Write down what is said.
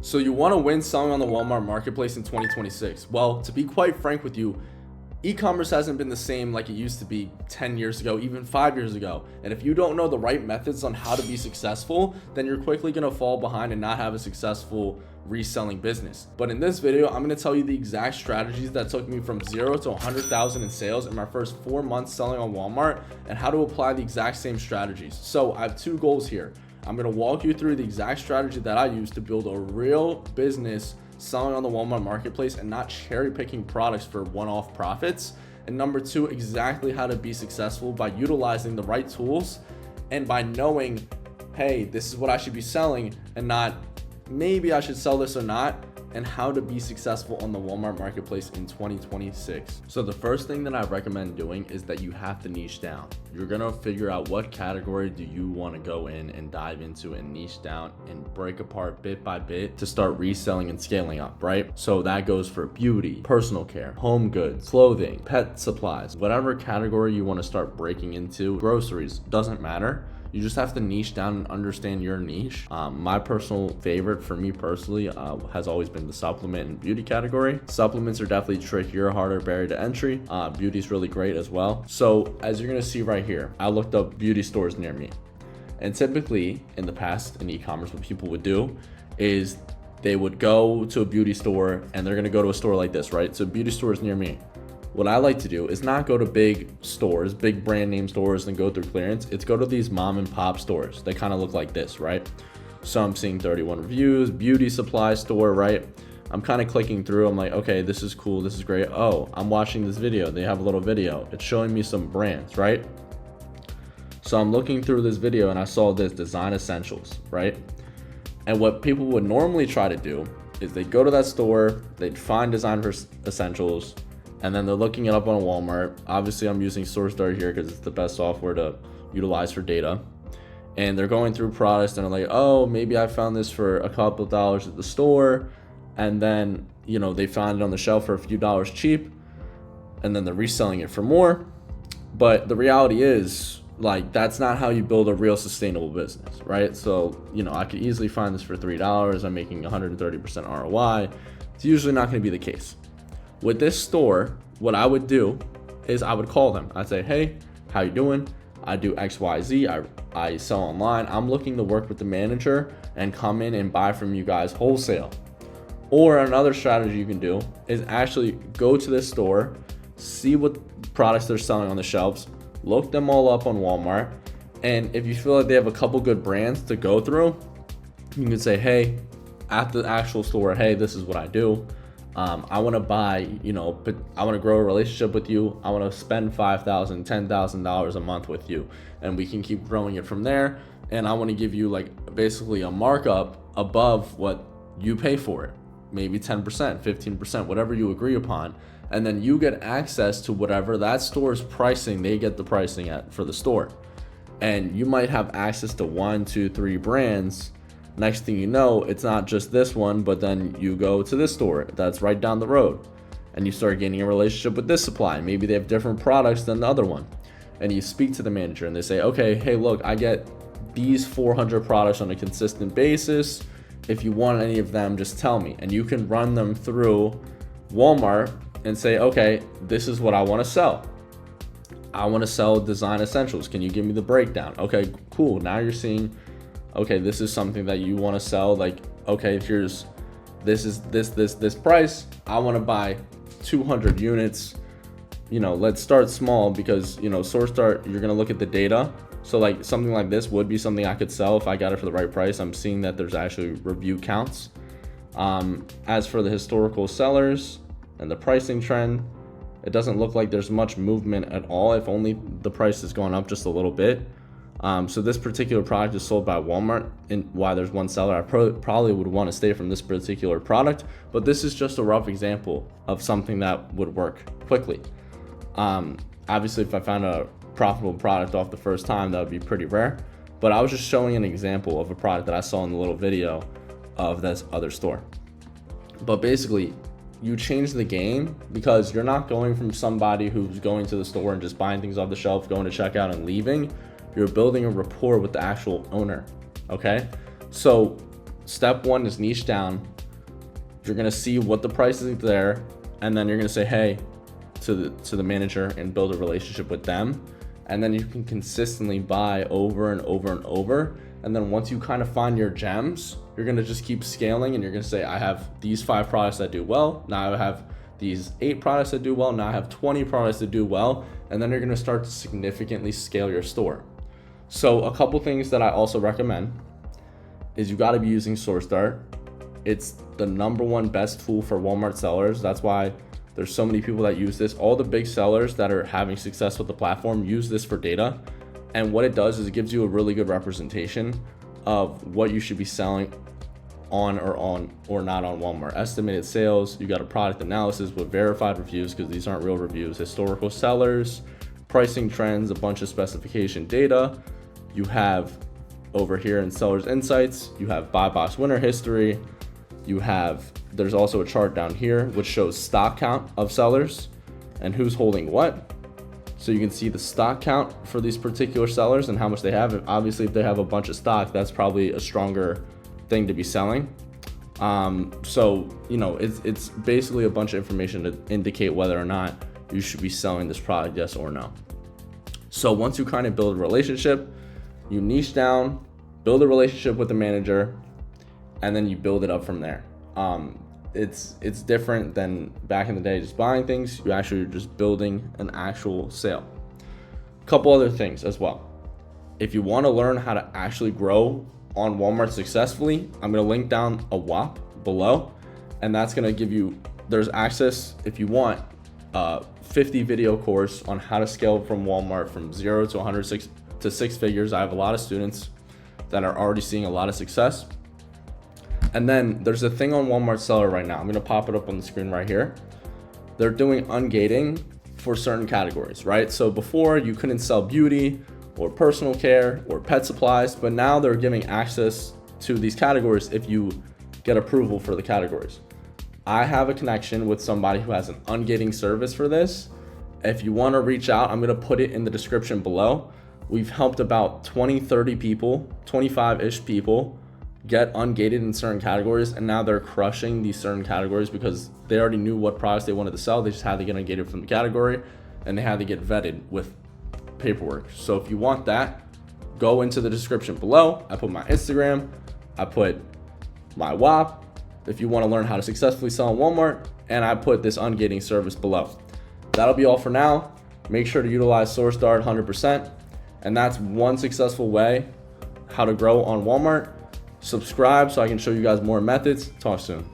So you want to win selling on the Walmart marketplace in 2026? Well, to be quite frank with you, e-commerce hasn't been the same like it used to be 10 years ago, even 5 years ago. And if you don't know the right methods on how to be successful, then you're quickly going to fall behind and not have a successful reselling business. But in this video, I'm going to tell you the exact strategies that took me from 0 to 100,000 in sales in my first 4 months selling on Walmart, and how to apply the exact same strategies. So I have 2 goals here. I'm going to walk you through the exact strategy that I use to build a real business selling on the Walmart marketplace and not cherry picking products for one-off profits. And number 2, exactly how to be successful by utilizing the right tools and by knowing, hey, this is what I should be selling and not maybe I should sell this or not, and how to be successful on the Walmart marketplace in 2026. So the first thing that I recommend doing is that you have to niche down. You're gonna figure out what category do you want to go in and dive into and niche down and break apart bit by bit to start reselling and scaling up, right? So that goes for beauty, personal care, home goods, clothing, pet supplies, whatever category you want to start breaking into, groceries, doesn't matter. You just have to niche down and understand your niche. My personal favorite for me personally has always been the supplement and beauty category. Supplements are definitely trickier, harder barrier to entry. Beauty is really great as well. So as you're gonna see right here, I looked up beauty stores near me. And typically in the past in e-commerce, what people would do is they would go to a beauty store and they're gonna go to a store like this, right? So beauty stores near me. What I like to do is not go to big stores, big brand name stores and go through clearance. It's go to these mom and pop stores. They kind of look like this, right? So I'm seeing 31 reviews, beauty supply store, right? I'm kind of clicking through. I'm like, okay, this is cool. This is great. Oh, I'm watching this video. They have a little video. It's showing me some brands, right? So I'm looking through this video and I saw this design essentials, right? And what people would normally try to do is they go to that store, they'd find design for essentials, and then they're looking it up on Walmart. Obviously, I'm using SourceDart here because it's the best software to utilize for data. And they're going through products and they're like, oh, maybe I found this for a couple of dollars at the store. And then, you know, they found it on the shelf for a few dollars cheap. And then they're reselling it for more. But the reality is, like, that's not how you build a real sustainable business, right? So, you know, I could easily find this for $3. I'm making 130% ROI. It's usually not going to be the case. With this store, what I would do is I would call them. I'd say, hey, how you doing? I do XYZ. I sell online. I'm looking to work with the manager and come in and buy from you guys wholesale. Or another strategy you can do is actually go to this store, see what products they're selling on the shelves, look them all up on Walmart. And if you feel like they have a couple good brands to go through, you can say, hey, at the actual store, hey, this is what I do. I want to buy, you know, but I want to grow a relationship with you. I want to spend $5,000, $10,000 a month with you, and we can keep growing it from there. And I want to give you like basically a markup above what you pay for it, maybe 10%, 15%, whatever you agree upon. And then you get access to whatever that store's pricing, they get the pricing at for the store. And you might have access to 1, 2, 3 brands. Next thing you know, it's not just this one, but then you go to this store that's right down the road and you start gaining a relationship with this supply. Maybe they have different products than the other one. And you speak to the manager and they say, okay, hey, look, I get these 400 products on a consistent basis. If you want any of them, just tell me. And you can run them through Walmart and say, okay, this is what I want to sell. I want to sell design essentials. Can you give me the breakdown? Okay, cool. Now you're seeing, okay, this is something that you want to sell. Like, okay, here's this price. I want to buy 200 units. You know, let's start small because, you know, SourceDart, you're going to look at the data. So like something like this would be something I could sell if I got it for the right price. I'm seeing that there's actually review counts. As for the historical sellers and the pricing trend, it doesn't look like there's much movement at all, if only the price has gone up just a little bit. So this particular product is sold by Walmart, and why there's one seller, I probably would want to stay from this particular product, but this is just a rough example of something that would work quickly. Obviously, if I found a profitable product off the first time, that would be pretty rare, but I was just showing an example of a product that I saw in the little video of this other store. But basically, you change the game because you're not going from somebody who's going to the store and just buying things off the shelf, going to checkout and leaving. You're building a rapport with the actual owner, okay? So step one is niche down. You're gonna see what the price is there, and then you're gonna say hey to the manager and build a relationship with them. And then you can consistently buy over and over and over. And then once you kind of find your gems, you're gonna just keep scaling, and you're gonna say, I have these 5 products that do well. Now I have these 8 products that do well. Now I have 20 products that do well. And then you're gonna start to significantly scale your store. So a couple things that I also recommend is you gotta be using SourceDart. It's the #1 best tool for Walmart sellers. That's why there's so many people that use this. All the big sellers that are having success with the platform use this for data. And what it does is it gives you a really good representation of what you should be selling on or not on Walmart. Estimated sales, you got a product analysis with verified reviews, because these aren't real reviews, historical sellers, pricing trends, a bunch of specification data. You have over here in sellers insights, you have buy box winner history. There's also a chart down here which shows stock count of sellers and who's holding what. So you can see the stock count for these particular sellers and how much they have. And obviously, if they have a bunch of stock, that's probably a stronger thing to be selling. So, it's basically a bunch of information to indicate whether or not you should be selling this product, yes or no. So once you kind of build a relationship, you niche down, build a relationship with the manager, and then you build it up from there. It's different than back in the day just buying things. You actually are just building an actual sale. A couple other things as well. If you want to learn how to actually grow on Walmart successfully, I'm going to link down a WAP below, and that's going to give you, there's access if you want, 50 video course on how to scale from Walmart from 0 to 106 to 6 figures. I have a lot of students that are already seeing a lot of success. And then there's a thing on Walmart Seller right now. I'm gonna pop it up on the screen right here. They're doing ungating for certain categories, right? So before you couldn't sell beauty or personal care or pet supplies, but now they're giving access to these categories if you get approval for the categories. I have a connection with somebody who has an ungating service for this. If you wanna reach out, I'm gonna put it in the description below. We've helped about 20, 30 people, 25-ish people get ungated in certain categories, and now they're crushing these certain categories because they already knew what products they wanted to sell. They just had to get ungated from the category, and they had to get vetted with paperwork. So if you want that, go into the description below. I put my Instagram, I put my WAP if you want to learn how to successfully sell on Walmart, and I put this ungating service below. That'll be all for now. Make sure to utilize SourceDart 100%, and that's one successful way how to grow on Walmart. Subscribe so I can show you guys more methods. Talk soon.